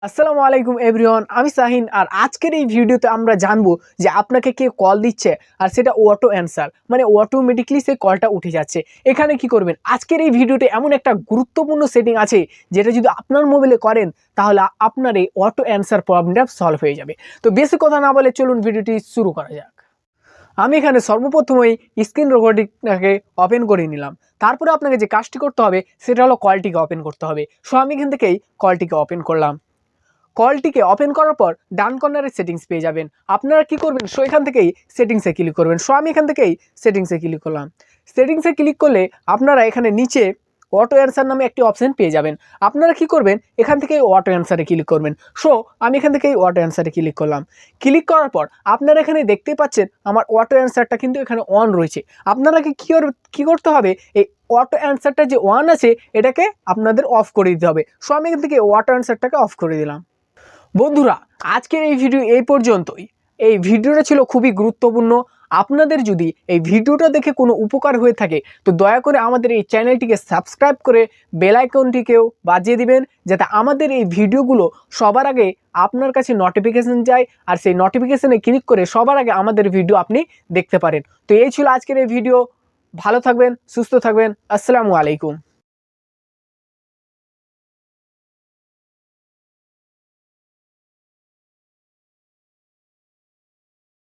আসসালামু আলাইকুম এভরিওয়ান, আমি শাহিন। আর আজকের এই ভিডিওতে আমরা জানবো যে আপনাকে কে কল দিচ্ছে আর সেটা অটো অ্যান্সার, মানে অটোমেটিকলি সেই কলটা উঠে যাচ্ছে। এখানে কি করবেন, আজকের এই ভিডিওতে এমন একটা গুরুত্বপূর্ণ সেটিং আছে যেটা যদি আপনার মোবাইলে করেন তাহলে আপনার এই অটো অ্যান্সার প্রবলেমটা সলভ হয়ে যাবে। তো বেশি কথা না বলে চলুন ভিডিওটি শুরু করা যাক। আমি এখানে সর্বপ্রথমেই স্ক্রিন রেকর্ডিংটাকে ওপেন করে নিলাম। তারপরে আপনাকে যে কাজটি করতে হবে সেটা হলো কলটিকে ওপেন করতে হবে। সো আমি এখান থেকেই কলটিকে ওপেন করলাম। কলটিকে ওপেন করার পর ডান কর্নারে সেটিংস পেয়ে যাবেন। আপনারা কি করবেন, সো এখান থেকেই সেটিংসে ক্লিক করবেন। সো আমি এখান থেকেই সেটিংসে ক্লিক করলাম। সেটিংসে ক্লিক করলে আপনারা এখানে নিচে অটো অ্যান্সার নামে একটি অপশন পেয়ে যাবেন। আপনারা কি করবেন, এখান থেকেই অটো অ্যান্সারে ক্লিক করবেন। সো আমি এখান থেকেই অটো অ্যান্সারে ক্লিক করলাম। ক্লিক করার পর আপনারা এখানে দেখতেই পাচ্ছেন আমার অটো অ্যান্সারটা কিন্তু এখানে অন রয়েছে। আপনারা কি করতে হবে, এই অটো অ্যান্সারটা যে অন আছে এটাকে আপনাদের অফ করে দিতে হবে। সো আমি এখান থেকে অটো অ্যান্সারটাকে অফ করে দিলাম। বন্ধুরা, আজকের এই ভিডিও এই পর্যন্তই। এই ভিডিওটা ছিল খুবই গুরুত্বপূর্ণ। আপনাদের যদি এই ভিডিওটা দেখে কোনো উপকার হয়ে থাকে তো দয়া করে আমাদের এই চ্যানেলটিকে সাবস্ক্রাইব করে বেল আইকনটিকেও বাজিয়ে দিবেন, যাতে আমাদের এই ভিডিওগুলো সবার আগে আপনার কাছে নোটিফিকেশন যায় আর সেই নোটিফিকেশনে ক্লিক করে সবার আগে আমাদের ভিডিও আপনি দেখতে পারেন। তো এই ছিল আজকের এই ভিডিও। ভালো থাকবেন, সুস্থ থাকবেন। আসসালামু আলাইকুম।